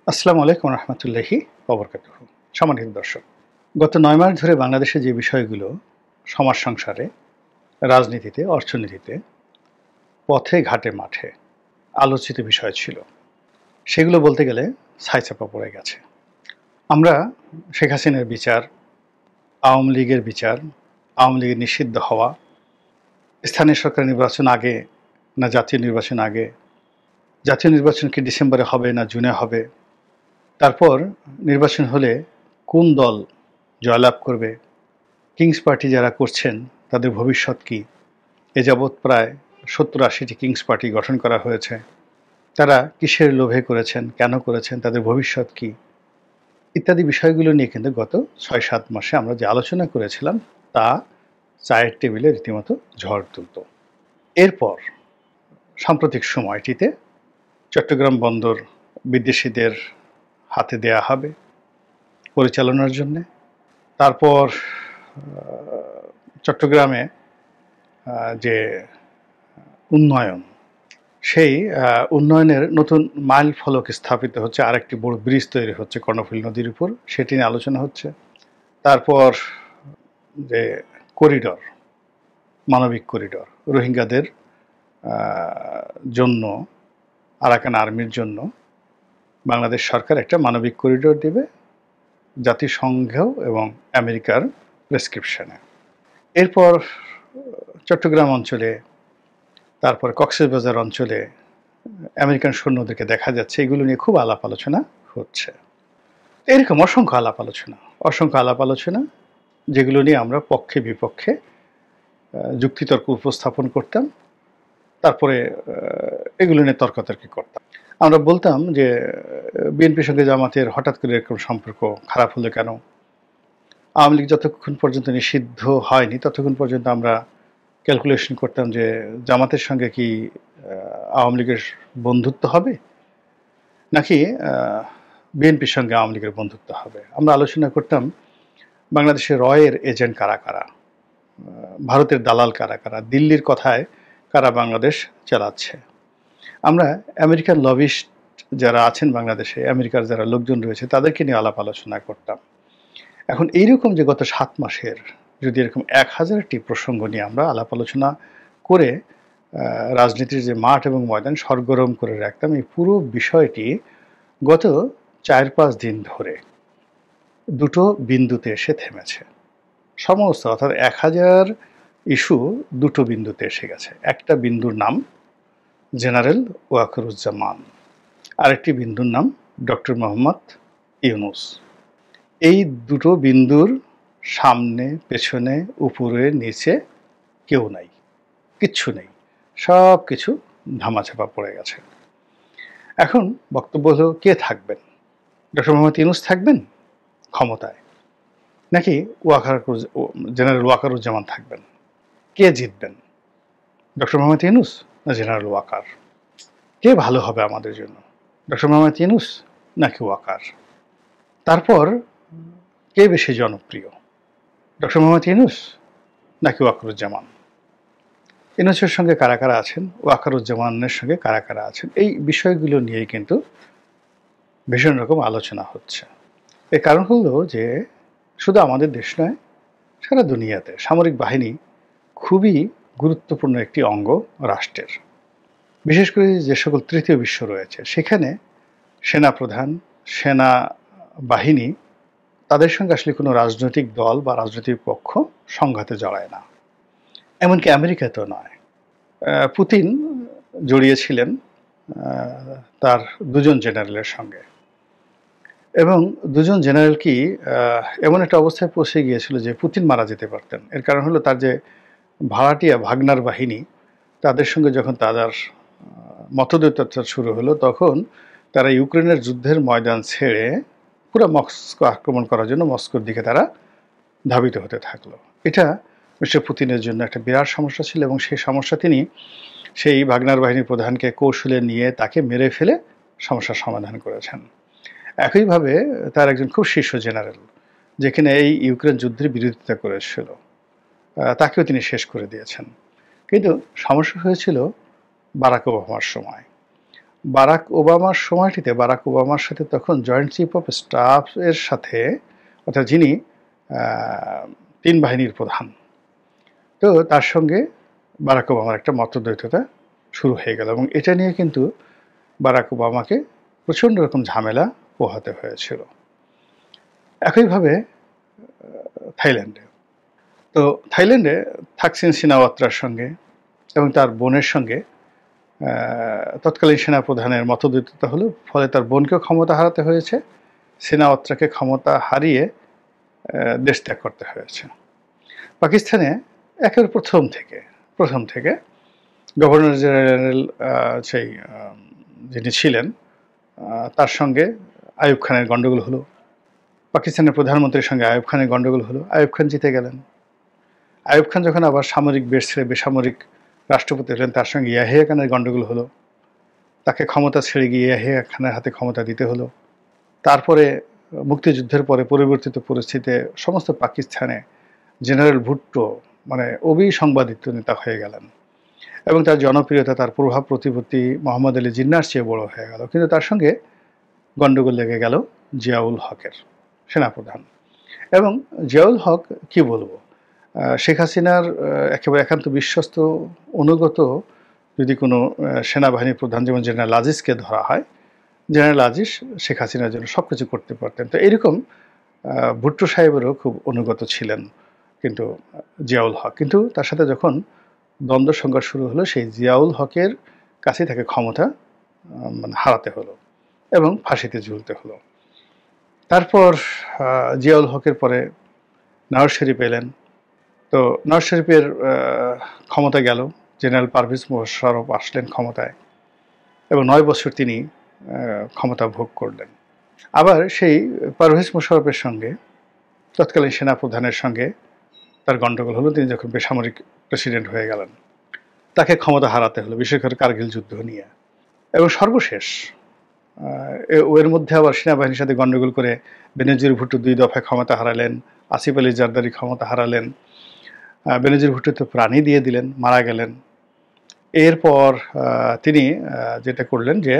আসসালামু আলাইকুম রহমতুল্লাহি ওবরকাতুহ। সম্মানিত দর্শক, গত ৯ মাস ধরে বাংলাদেশে যে বিষয়গুলো সমাজ সংসারে, রাজনীতিতে, অর্থনীতিতে, পথে ঘাটে মাঠে আলোচিত বিষয় ছিল, সেগুলো বলতে গেলে ছাইচাপা পড়ে গেছে। আমরা শেখ হাসিনার বিচার, আওয়ামী লীগের বিচার, আওয়ামী লীগের নিষিদ্ধ হওয়া, স্থানীয় সরকার নির্বাচন আগে না জাতীয় নির্বাচন আগে, জাতীয় নির্বাচন কি ডিসেম্বরে হবে না জুনে হবে, তারপর নির্বাচন হলে কোন দল জয়লাভ করবে, কিংস পার্টি যারা করছেন তাদের ভবিষ্যৎ কী, এ যাবৎ প্রায় ৭০-৮০টি কিংস পার্টি গঠন করা হয়েছে, তারা কিসের লোভে করেছেন, কেন করেছেন, তাদের ভবিষ্যৎ কী ইত্যাদি বিষয়গুলো নিয়ে কিন্তু গত ৬-৭ মাসে আমরা যে আলোচনা করেছিলাম তা চায়ের টেবিলে রীতিমতো ঝড় তুলত। এরপর সাম্প্রতিক সময়টিতে চট্টগ্রাম বন্দর বিদেশিদের হাতে দেয়া হবে পরিচালনার জন্যে। তারপর চট্টগ্রামে যে উন্নয়ন, সেই উন্নয়নের নতুন মাইল ফলক স্থাপিত হচ্ছে, আরেকটি বড় ব্রিজ তৈরি হচ্ছে কর্ণফুলী নদীর উপর, সেটি নিয়ে আলোচনা হচ্ছে। তারপর যে করিডর, মানবিক করিডর, রোহিঙ্গাদের জন্য, আরাকান আর্মির জন্য বাংলাদেশ সরকার একটা মানবিক করিডর দেবে জাতিসংঘ এবং আমেরিকার প্রেসক্রিপশনে। এরপর চট্টগ্রাম অঞ্চলে, তারপর কক্সবাজার অঞ্চলে আমেরিকান সৈন্যদেরকে দেখা যাচ্ছে, এগুলো নিয়ে খুব আলাপ আলোচনা হচ্ছে। এরকম অসংখ্য আলাপ আলোচনা যেগুলো নিয়ে আমরা পক্ষে বিপক্ষে যুক্তিতর্ক উপস্থাপন করতাম, তারপরে এগুলো নিয়ে তর্কাতর্কি করতাম। আমরা বলতাম যে বিএনপির সঙ্গে জামাতের হঠাৎ করে এরকম সম্পর্ক খারাপ হলো কেন, আওয়ামী লীগ যতক্ষণ পর্যন্ত নিষিদ্ধ হয়নি ততক্ষণ পর্যন্ত আমরা ক্যালকুলেশন করতাম যে জামাতের সঙ্গে কি আওয়ামী লীগের বন্ধুত্ব হবে নাকি বিএনপির সঙ্গে আওয়ামী লীগের বন্ধুত্ব হবে। আমরা আলোচনা করতাম বাংলাদেশের রয়ের এজেন্ট কারা কারা, ভারতের দালাল কারা কারা, দিল্লির কথায় কারা বাংলাদেশ চালাচ্ছে। আমরা আমেরিকান লবিস্ট যারা আছেন বাংলাদেশে, আমেরিকার যারা লোকজন রয়েছে তাদেরকে নিয়ে আলাপ আলোচনা করতাম। এখন এইরকম যে গত ৭ মাসের যদি এরকম ১,০০০টি প্রসঙ্গ নিয়ে আমরা আলাপ আলোচনা করে রাজনীতির যে মাঠ এবং ময়দান সরগরম করে রাখতাম, এই পুরো বিষয়টি গত ৪-৫ দিন ধরে দুটো বিন্দুতে এসে থেমেছে। সমস্ত অর্থাৎ ১,০০০ ইস্যু দুটো বিন্দুতে এসে গেছে। একটা বিন্দুর নাম জেনারেল ওয়াকারুজ্জামান, আরেকটি বিন্দুর নাম ডক্টর মোহাম্মদ ইউনূস। এই দুটো বিন্দুর সামনে পেছনে উপরে নিচে কেউ নাই, কিচ্ছু নেই, সব কিছু ধামাচাপা পড়ে গেছে। এখন বক্তব্য হলো কে থাকবেন, ডক্টর মোহাম্মদ ইউনূস থাকবেন ক্ষমতায় নাকি জেনারেল ওয়াকারুজ্জামান থাকবেন? কে জিতবেন, ডক্টর মোহাম্মদ ইউনূস না জেনারেল ওয়াকার? কে ভালো হবে আমাদের জন্য, ডক্টর মোহাম্মদ ইউনূস নাকি ওয়াকার? তারপর কে বেশি জনপ্রিয়, ডক্টর মোহাম্মদ ইউনূস নাকি ওয়াকারুজ্জামান? ইউনূসের সঙ্গে কারা কারা আছেন, ওয়াকারুজ্জামানের সঙ্গে কারা কারা আছেন, এই বিষয়গুলো নিয়েই কিন্তু ভীষণ রকম আলোচনা হচ্ছে। এর কারণ হলো যে শুধু আমাদের দেশ নয়, সারা দুনিয়াতে সামরিক বাহিনী খুবই গুরুত্বপূর্ণ একটি অঙ্গ রাষ্ট্রের। বিশেষ করে যে সকল তৃতীয় বিশ্ব রয়েছে সেখানে সেনাপ্রধান, সেনা বাহিনী তাদের সঙ্গে আসলে কোনো রাজনৈতিক দল বা রাজনৈতিক পক্ষ সংঘাতে জড়ায় না, এমনকি আমেরিকাতেও নয়। পুতিন জড়িয়েছিলেন তার দুজন জেনারেলের সঙ্গে, এবং দুজন জেনারেল কি এমন একটা অবস্থায় পৌঁছে গিয়েছিল যে পুতিন মারা যেতে পারতেন। এর কারণ হলো তার যে ভাড়াটিয়া ভাগনার বাহিনী, তাদের সঙ্গে যখন তাদের মতদ্বৈততা শুরু হলো তখন তারা ইউক্রেনের যুদ্ধের ময়দান ছেড়ে পুরো মস্কো আক্রমণ করার জন্য মস্কোর দিকে তারা ধাবিত হতে থাকলো। এটা মিস্টার পুতিনের জন্য একটা বিরাট সমস্যা ছিল, এবং সেই সমস্যা তিনি সেই ভাগনার বাহিনীর প্রধানকে কৌশলে নিয়ে তাকে মেরে ফেলে সমস্যার সমাধান করেছেন। একইভাবে তার একজন খুব শীর্ষ জেনারেল, যেখানে এই ইউক্রেন যুদ্ধের বিরোধিতা করেছিল, তাকেও তিনি শেষ করে দিয়েছেন। কিন্তু সমস্যা হয়েছিল বারাক ওবামার সময়। বারাক ওবামার সময়টিতে বারাক ওবামার সাথে তখন জয়েন্ট চিফ অফ স্টাফ এর সাথে, অর্থাৎ যিনি 3 বাহিনীর প্রধান, তো তার সঙ্গে বারাক ওবামার একটা মতদ্বৈধতা শুরু হয়ে গেল এবং এটা নিয়ে কিন্তু বারাক ওবামাকে প্রচণ্ড রকম ঝামেলা পোহাতে হয়েছিল। একইভাবে থাইল্যান্ডে, তো থাইল্যান্ডে থাকসিন সিনাওয়াত্রার সঙ্গে এবং তার বোনের সঙ্গে তৎকালীন সেনাপ্রধানের মতদ্বৈধতা হলো, ফলে তার বোনকেও ক্ষমতা হারাতে হয়েছে, সিনাওয়াত্রাকে ক্ষমতা হারিয়ে দেশ ত্যাগ করতে হয়েছে। পাকিস্তানে একেবারে প্রথম থেকে গভর্নর জেনারেল সেই যিনি ছিলেন তার সঙ্গে আইয়ুব খানের গণ্ডগোল হলো, পাকিস্তানের প্রধানমন্ত্রীর সঙ্গে আইয়ুব খানের গণ্ডগোল হলো, আইয়ুব খান জিতে গেলেন। আইয়ুব খান যখন আবার সামরিক বেশ ছেড়ে বেসামরিক রাষ্ট্রপতি হলেন, তার সঙ্গে ইয়াহিয়া খানের গণ্ডগোল হলো, তাকে ক্ষমতা ছেড়ে গিয়ে ইয়াহিয়া খানের হাতে ক্ষমতা দিতে হলো। তারপরে মুক্তিযুদ্ধের পরে পরিবর্তিত পরিস্থিতিতে সমস্ত পাকিস্তানে জেনারেল ভুট্টো মানে অবিসংবাদিত নেতা হয়ে গেলেন এবং তার জনপ্রিয়তা, তার প্রভাব প্রতিপত্তি মোহাম্মদ আলী জিন্নাহর চেয়ে বড় হয়ে গেল। কিন্তু তার সঙ্গে গণ্ডগোল লেগে গেল জিয়াউল হকের, সেনাপ্রধান। এবং জিয়াউল হক কি বলবো, শেখ হাসিনার একেবারে একান্ত বিশ্বস্ত অনুগত যদি কোনো সেনাবাহিনী প্রধান যেমন জেনারেল আজিজকে ধরা হয়, জেনারেল আজিজ শেখ হাসিনার জন্য সব কিছু করতে পারতেন। তো এরকম ভুট্টো সাহেবেরও খুব অনুগত ছিলেন কিন্তু জিয়াউল হক। কিন্তু তার সাথে যখন দ্বন্দ্ব সংঘর্ষ শুরু হলো, সেই জিয়াউল হকের কাছে তাকে ক্ষমতা মানে হারাতে হলো এবং ফাঁসিতে ঝুলতে হলো। তারপর জিয়াউল হকের পরে নওয়াজ শরীফ এলেন। তো নওয়াজ শরীফের ক্ষমতা গেল, জেনারেল পারভেজ মোশাররফ আসলেন ক্ষমতায় এবং 9 বছর তিনি ক্ষমতা ভোগ করলেন। আবার সেই পারভেজ মোশাররফের সঙ্গে তৎকালীন সেনাপ্রধানের সঙ্গে তার গণ্ডগোল হলো, তিনি যখন বেসামরিক প্রেসিডেন্ট হয়ে গেলেন, তাকে ক্ষমতা হারাতে হলো, বিশেষ করে কার্গিল যুদ্ধ নিয়ে। এবং সর্বশেষ এর মধ্যে আবার সেনাবাহিনীর সাথে গণ্ডগোল করে বেনজির ভুট্টো 2 দফায় ক্ষমতা হারালেন, আসিফ আলী জারদারি ক্ষমতা হারালেন, বেনজির ভুট্টো তো প্রাণই দিয়ে দিলেন, মারা গেলেন। এরপর তিনি যেটা করলেন যে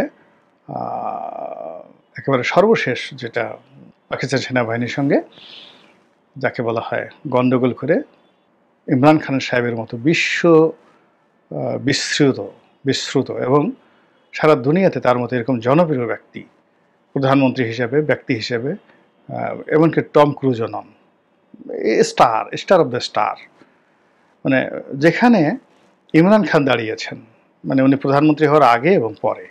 একেবারে সর্বশেষ যেটা পাকিস্তান সেনাবাহিনীর সঙ্গে যাকে বলা হয় গণ্ডগোল করে ইমরান খান সাহেবের মতো বিশ্রুত এবং সারা দুনিয়াতে তার মতো এরকম জনপ্রিয় ব্যক্তি, প্রধানমন্ত্রী হিসেবে, ব্যক্তি হিসেবে, এমনকি টম ক্রুজও নন, স্টার অফ দ্য স্টার, মানে যেখানে ইমরান খান দাঁড়িয়েছেন, মানে উনি প্রধানমন্ত্রী হওয়ার আগে এবং পরে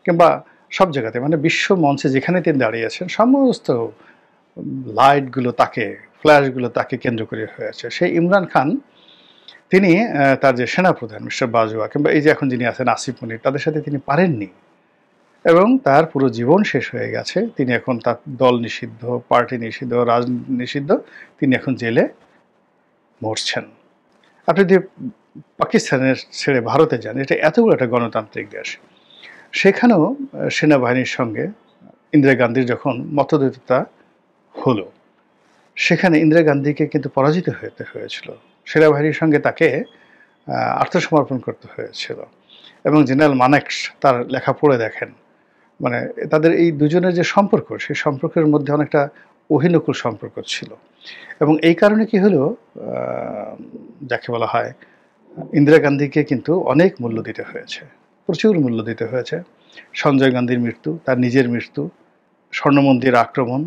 কিংবা সব জায়গাতে, মানে বিশ্ব মঞ্চে যেখানে তিনি দাঁড়িয়েছেন সমস্ত লাইটগুলো তাকে, ফ্ল্যাশগুলো তাকে কেন্দ্র করে হয়েছে। সেই ইমরান খান তিনি তার যে সেনাপ্রধান মিস্টার বাজওয়া কিংবা এই যে এখন যিনি আছেন আসিফ মনির, তাদের সাথে তিনি পারেননি এবং তার পুরো জীবন শেষ হয়ে গেছে। তিনি এখন তার দল নিষিদ্ধ, পার্টি নিষিদ্ধ, রাজনীতি নিষিদ্ধ, তিনি এখন জেলে মরছেন। আপনি যদি পাকিস্তানের ছেড়ে ভারতে যান, এটা এত বড় একটা গণতান্ত্রিক দেশ, সেখানেও সেনাবাহিনীর সঙ্গে ইন্দিরা গান্ধীর যখন মতদ্বৈধতা হলো, সেখানে ইন্দিরা গান্ধীকে কিন্তু পরাজিত হতে হয়েছিল, সেনাবাহিনীর সঙ্গে তাকে আত্মসমর্পণ করতে হয়েছিল। এবং জেনারেল মানেকশ তার লেখা পড়ে দেখেন, মানে তাদের এই দুজনের যে সম্পর্ক, সেই সম্পর্কের মধ্যে অনেকটা অহিনকুল সম্পর্ক ছিল। এবং এই কারণে কি হলো, যাকে বলা হয় ইন্দিরা গান্ধীকে কিন্তু অনেক মূল্য দিতে হয়েছে, প্রচুর মূল্য দিতে হয়েছে। সঞ্জয় গান্ধীর মৃত্যু, তার নিজের মৃত্যু, স্বর্ণমন্দির আক্রমণ,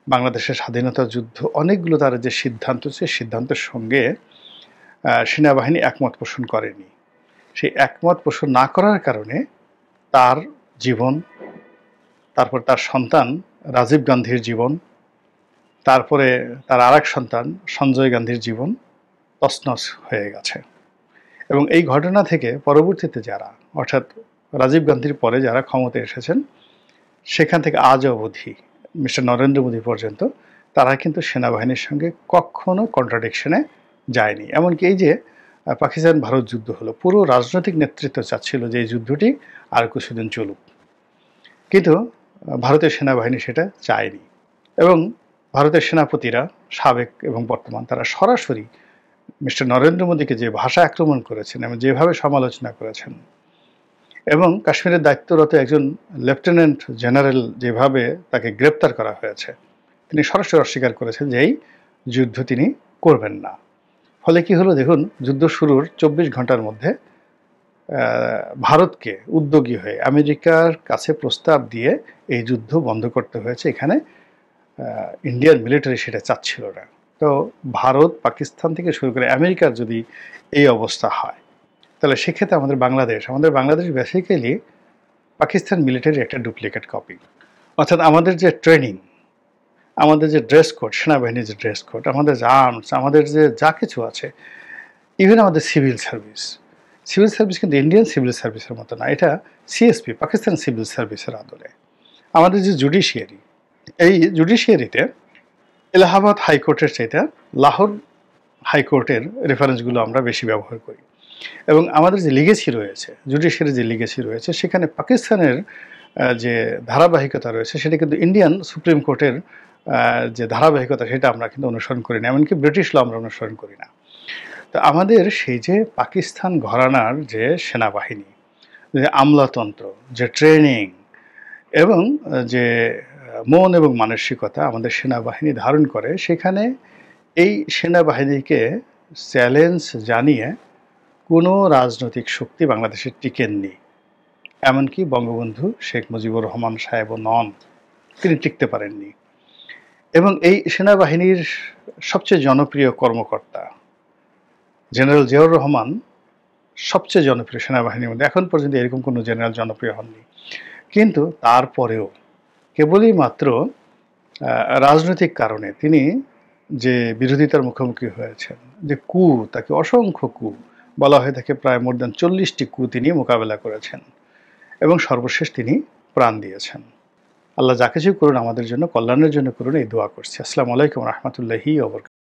বাংলাদেশের স্বাধীনতা যুদ্ধ, অনেকগুলো তার যে সিদ্ধান্ত, সেই সিদ্ধান্তের সঙ্গে সেনাবাহিনী একমত পোষণ করেনি। সেই একমত পোষণ না করার কারণে তার জীবন, তারপর তার সন্তান রাজীব গান্ধীর জীবন, তারপরে তার আরেক সন্তান সঞ্জয় গান্ধীর জীবন তছনছ হয়ে গেছে। এবং এই ঘটনা থেকে পরবর্তীতে যারা, অর্থাৎ রাজীব গান্ধীর পরে যারা ক্ষমতায় এসেছেন, সেখান থেকে আজ অবধি মিস্টার নরেন্দ্র মোদী পর্যন্ত তারা কিন্তু সেনাবাহিনীর সঙ্গে কখনো কন্ট্রাডিকশনে যায়নি। এমনকি এই যে পাকিস্তান ভারত যুদ্ধ হলো, পুরো রাজনৈতিক নেতৃত্ব চাচ্ছিল যে এই যুদ্ধটি আর কিছুদিন চলুক, কিন্তু ভারতের সেনাবাহিনী সেটা চায়নি। এবং ভারতের সেনাপতিরা সাবেক এবং বর্তমান, তারা সরাসরি মিস্টার নরেন্দ্র মোদীকে যে ভাষা আক্রমণ করেছেন এবং যেভাবে সমালোচনা করেছেন, এবং কাশ্মীরের দায়িত্বরত একজন লেফটেন্যান্ট জেনারেল যেভাবে তাকে গ্রেপ্তার করা হয়েছে, তিনি সরাসরি অস্বীকার করেছেন যে এই যুদ্ধ তিনি করবেন না। ফলে কি হলো দেখুন, যুদ্ধ শুরুর 24 ঘন্টার মধ্যে ভারতকে উদ্যোগী হয়ে আমেরিকার কাছে প্রস্তাব দিয়ে এই যুদ্ধ বন্ধ করতে হয়েছে। এখানে ইন্ডিয়ান মিলিটারি সেটা চাচ্ছিল না। তো ভারত, পাকিস্তান থেকে শুরু করে আমেরিকার যদি এই অবস্থা হয়, তাহলে সেক্ষেত্রে আমাদের বাংলাদেশ বেসিক্যালি পাকিস্তান মিলিটারির একটা ডুপ্লিকেট কপি। অর্থাৎ আমাদের যে ট্রেনিং, আমাদের যে ড্রেস কোড, সেনাবাহিনীর যে ড্রেস কোড, আমাদের যে আর্মস, আমাদের যে যা কিছু আছে, ইভেন আমাদের সিভিল সার্ভিস কিন্তু ইন্ডিয়ান সিভিল সার্ভিসের মতো না, এটা সিএসপি, পাকিস্তান সিভিল সার্ভিসের আদলে। আমাদের যে জুডিশিয়ারি, এই জুডিশিয়ারিতে এলাহাবাদ হাইকোর্টের চাইতে লাহোর হাইকোর্টের রেফারেন্সগুলো আমরা বেশি ব্যবহার করি। এবং আমাদের যে লিগেসি রয়েছে, জুডিশিয়ারি যে লিগেসি রয়েছে, সেখানে পাকিস্তানের যে ধারাবাহিকতা রয়েছে সেটা কিন্তু ইন্ডিয়ান সুপ্রিম কোর্টের যে ধারাবাহিকতা সেটা আমরা কিন্তু অনুসরণ করি না, এমনকি ব্রিটিশ ল আমরা অনুসরণ করি না। তো আমাদের সেই যে পাকিস্তান ঘরানার যে সেনাবাহিনী, যে আমলাতন্ত্র, যে ট্রেনিং এবং যে মন এবং মানসিকতা আমাদের সেনাবাহিনী ধারণ করে, সেখানে এই সেনাবাহিনীকে চ্যালেঞ্জ জানিয়ে কোনো রাজনৈতিক শক্তি বাংলাদেশে টিকেননি। এমনকি বঙ্গবন্ধু শেখ মুজিবুর রহমান সাহেবও নন, তিনি টিকতে পারেননি। এবং এই সেনাবাহিনীর সবচেয়ে জনপ্রিয় কর্মকর্তা জেনারেল জিয়াউর রহমান সবচেয়ে জনপ্রিয় সেনাবাহিনীর মধ্যে। এখন পর্যন্ত এরকম কোনো জেনারেল জনপ্রিয় হননি। কিন্তু তারপরেও কেবলই মাত্র রাজনৈতিক কারণে তিনি যে বিরোধিতার মুখোমুখি হয়েছেন, যে তাকে অসংখ্য বলা হয়ে থাকে, প্রায় মোর দ্যান 40টি তিনি মোকাবেলা করেছেন এবং সর্বশেষ তিনি প্রাণ দিয়েছেন। আল্লাহ যা কিছু করুন আমাদের জন্য কল্যাণের জন্য করুন, এই দোয়া করছি। আসসালামু আলাইকুম রহমতুল্লাহি ওয়া বারাকাতুহু।